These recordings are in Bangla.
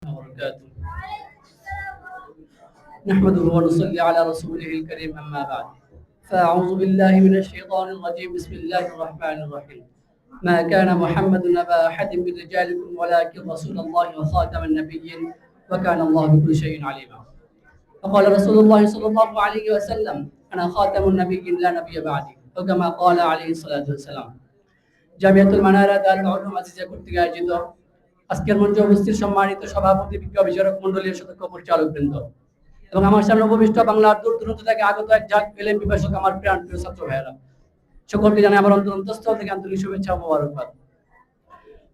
وبركاته. نحمده ونصلي على رسوله الكريم أما بعد. فأعوذ بالله من الشيطان الرجيم. بسم الله الرحمن الرحيم. ما كان محمد أبا أحد من رجالكم ولكن رسول الله وخاتم النبيين وكان الله بكل شيء عليما. فقال رسول الله صلى الله عليه وسلم: أنا خاتم النبيين لا نبي بعدي، وكما قال عليه الصلاة والسلام. জামিয়াতুল মানারা দারুল উলুম আজিজিয়া কর্তৃক আয়োজিত আজকের মঞ্চে উপস্থিত সম্মানিত সভাপতি, বিজ্ঞ বিচারক মণ্ডলীর সদস্য পরিচালক বৃন্দ এবং আমার সামনে উপবিষ্ট বাংলার দূর দূরান্ত থেকে আগত এক ঝাঁক এলেম পিপাসক আমার প্রিয় ছাত্র ভাইয়েরা, সকলকে জানাই আমার অন্তরস্থল থেকে আন্তরিক শুভেচ্ছা ও মোবারকবাদ।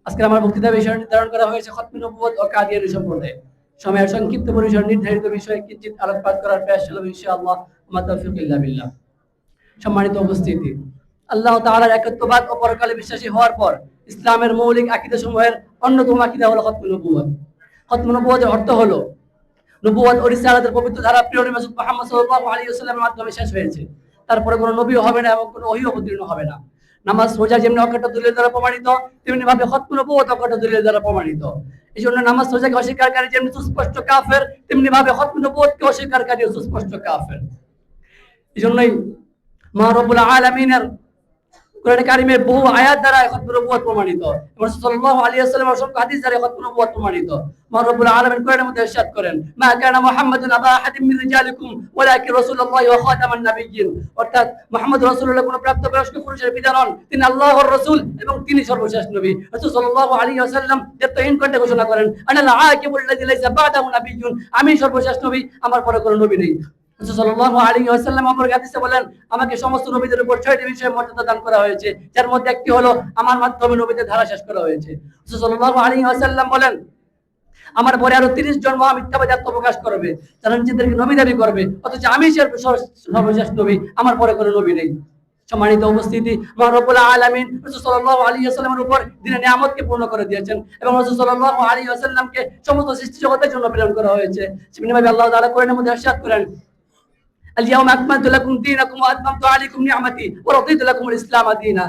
আজকের আমার বক্তৃতা বিষয় নির্ধারণ করা হয়েছে খতমে নবুয়ত ও কাদিয়ানী সম্প্রদায়। সময়ের সংক্ষিপ্ত পরিসর নির্ধারিত বিষয়ে কিঞ্চিৎ আলোকপাত করার প্রয়াস ছিল ইনশাআল্লাহ। ওয়া তাওফীক ইল্লা বিল্লাহ। সম্মানিত উপস্থিতি, আল্লাহ তাআলার একত্ববাদ ও পরকালে বিশ্বাসী হওয়ার পর ইসলামের মৌলিক আকীদা সমূহের অন্যতম আকীদা হলো খতমে নবুয়ত। খতমে নবুয়তের অর্থ হলো নবুয়ত ও রিসালাতের পবিত্র ধারা প্রিয় নবী মুহাম্মদ সাল্লাল্লাহু আলাইহি ওয়াসাল্লামের মাধ্যমে শেষ হয়েছে। তারপরে কোনো নবীও হবে না এবং কোনো ওহী অবতীর্ণ হবে না। নামাজ রোজা যেমনি অকাট্য দলিলের দ্বারা প্রমাণিত, তেমনি ভাবে খতমে নবুয়ত অকাট্য দলিলের দ্বারা প্রমাণিত। এই জন্য নামাজ রোজাকে অস্বীকারী যেমনি সুস্পষ্ট কাফের, তেমনি ভাবে খতমে নবুয়তকে অস্বীকারী সুস্পষ্ট কাফের। এই জন্যই মহান রব্বুল আলামিনের কোরআনে কারিমের বহু আয়াত দ্বারা খতমে নবুয়ত প্রমাণিত, রাসূল সাল্লাল্লাহু আলাইহি ওয়াসাল্লামের অসংখ্য হাদিস দ্বারা খতমে নবুয়ত প্রমাণিত। মহান রব্বুল আলামিন কোরআনের মধ্যে ইরশাদ করেন: মা কানা মুহাম্মাদুন আবা আহাদিন মিন রিজালিকুম ওয়ালাকিন রাসূলুল্লাহি ওয়া খাতামান নাবিয়্যিন। অর্থাৎ মুহাম্মদ রাসূলুল্লাহ কোনো প্রাপ্তবয়স্ক পুরুষের পিতা নন, তিনি আল্লাহর রাসূল এবং তিনি সর্বশেষ নবী। রাসূল সাল্লাল্লাহু আলাইহি ওয়াসাল্লাম যতহীন কণ্ঠে ঘোষণা করেন: আনাল আকিবুল লাযী লাইসা বা'দাহু নাবিয়্যুন, আমি সর্বশেষ নবী, আমার পরে কোনো নবী নেই। রাসূল সাল্লাল্লাহু আলাইহি ওয়াসাল্লাম অপর হাদিসে বলেন, আমাকে সমস্ত নবীদের উপর 6টি বিষয়ে মর্যাদা দান করা হয়েছে, যার মধ্যে একটি হলো আমার মাধ্যমে নবীদের ধারা শেষ করা হয়েছে। রাসূল সাল্লাল্লাহু আলাইহি ওয়াসাল্লাম বলেন, আমার পরে আরো 30 জন মিথ্যাবাদী আত্মপ্রকাশ করবে, যারা নিজেদেরকে নবী দাবি করবে, অথচ আমি সর্বশেষ নবী, আমার পরে কোনো নবী নেই। সম্মানিত উপস্থিতি, মহান রব্বুল আলামিন রাসূল সাল্লাল্লাহু আলাইহি ওয়াসাল্লামের উপর দিনের নিয়ামতকে পূর্ণ করে দিয়েছেন এবং রাসূল সাল্লাল্লাহু আলাইহি ওয়াসাল্লামকে সমস্ত সৃষ্টি জগতের জন্য প্রেরণ করা হয়েছে। সেভাবে আল্লাহ তাআলা কোরআনের মধ্যে ইরশাদ করেন: আল-ইয়াওমা আকমালতু লাকুম দীনাকুম ওয়া আতমামতু আলাইকুম নি'মাতি ওয়া রাদিতু লাকুমুল ইসলাম দীনা।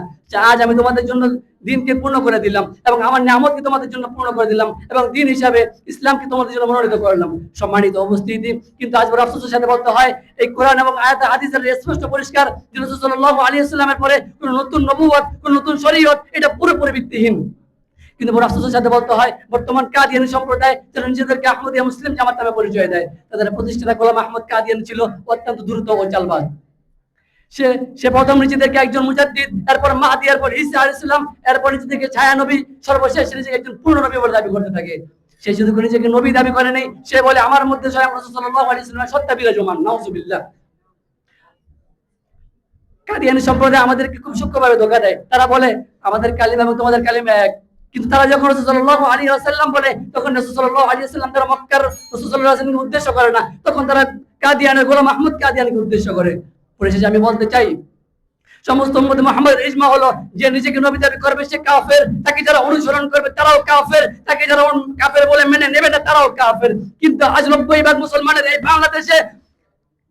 আজ আমি তোমাদের জন্য দ্বীনকে পূর্ণ করে দিলাম এবং আমার নিয়ামতকে তোমাদের জন্য পূর্ণ করে দিলাম এবং দ্বীন হিসাবে ইসলামকে তোমাদের জন্য মনোনীত করলাম। সম্মানিত উপস্থিতি, কিন্তু আজ বড় আফসোসের সাথে বলতে হয়, এই কোরআন এবং আয়াত হাদিসের স্পষ্ট পরিষ্কার যে রাসূল সাল্লাল্লাহু আলাইহি ওয়াসাল্লামের পরে কোনো নতুন নবুয়ত, কোনো নতুন শরীয়ত, এটা পুরোপুরি ভিত্তিহীন। কিন্তু বড় আফসোসের সাথে বলতে হয়, বর্তমান কাদিয়ানী সম্প্রদায় যারা নিজেদেরকে আহমদিয়া মুসলিম জামাত নামে পরিচয় দেয়, তাদের প্রতিষ্ঠাতা গোলাম আহমদ কাদিয়ানী ছিল অত্যন্ত দ্রুত ও চালবাজ। সে প্রথম নিজেদেরকে একজন মুজাদ্দিদ, এরপর মাহদী, এরপর ঈসা আলাইহিস সালাম, এরপর নিজেদেরকে ছায়া নবী, সর্বশেষ নিজেকে একজন পূর্ণ নবী বলে দাবি করতে থাকে। সে শুধু নিজেকে নবী দাবি করে নেই, সে বলে আমার মধ্যে স্বয়ং রাসূল সাল্লাল্লাহু আলাইহি ওয়াসাল্লামের সত্তা বিরাজমান। নাউযুবিল্লাহ। কাদিয়ানী সম্প্রদায় আমাদেরকে খুব সূক্ষ্মভাবে ধোঁকা দেয়। তারা বলে আমাদের কালিমা এবং তোমাদের কালিমা এক, কিন্তু তারা যখন রাসূল সাল্লাল্লাহু আলাইহি ওয়াসাল্লাম বলে, তখন রাসূল সাল্লাল্লাহু আলাইহি ওয়াসাল্লাম তারা মক্কার রাসূল সাল্লাল্লাহু আলাইহি ওয়াসাল্লামকে উদ্দেশ্য করে না, তখন তারা কাদিয়ানের গোলাম আহমদ কাদিয়ানীকে উদ্দেশ্য করে। পরিশেষে আমি বলতে চাই, সমস্ত উম্মত মুহাম্মাদের ইজমা হলো, যে নিজেকে নবী দাবি করবে সে কাফের, তাকে যারা অনুসরণ করবে তারাও কাফের, তাকে যারা কাফের বলে মেনে নেবে না তারাও কাফের। কিন্তু আজ 90% মুসলমানের এই বাংলাদেশে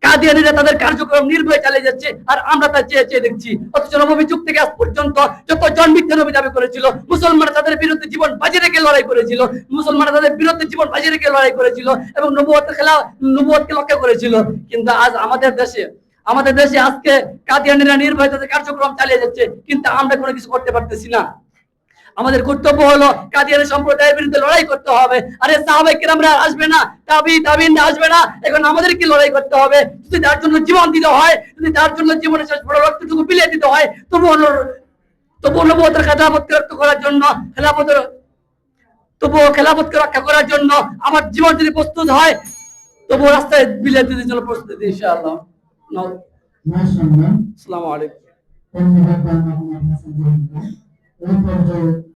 কাদিয়ানীরা তাদের কার্যক্রম নির্ভয়ে চালিয়ে যাচ্ছে, আর আমরা তা চেয়ে চেয়ে দেখছি। অথচ নবী যুগ থেকে আজ পর্যন্ত যতজন মিথ্যা নবী দাবি করেছিল, মুসলমানরা তাদের বিরুদ্ধে জীবন বাজি রেখে লড়াই করেছিল, মুসলমানরা তাদের বিরুদ্ধে জীবন বাজি রেখে লড়াই করেছিল এবং নবুয়তকে রক্ষা করেছিল। কিন্তু আজ আমাদের দেশে আজকে কাদিয়ানীরা নির্ভয়ে তাদের কার্যক্রম চালিয়ে যাচ্ছে, কিন্তু আমরা কোনো কিছু করতে পারতেছি না। আমাদের কর্তব্য হলো কাদিয়ানী সম্প্রদায়ের বিরুদ্ধে লড়াই করতে হবে। আরে সাহাবায়ে কেরামরা আসবে না, তাবিঈনরা আসবে না, এখন আমাদের কি লড়াই করতে হবে? যদি তার জন্য জীবন দিতে হয়, যদি তার জন্য জীবনের শেষ বড় রক্তটুকু বিলিয়ে দিতে হয়, তবুও নবুয়তের খেলাফতকে রক্ষা করার জন্য, খেলাফতকে রক্ষা করার জন্য আমার জীবন যদি প্রস্তুত হয়, তবুও রাস্তায় বিলিয়ে দিতে জন্য প্রস্তুত ইনশাআল্লাহ। মাশাআল্লাহ। আসসালামু আলাইকুম।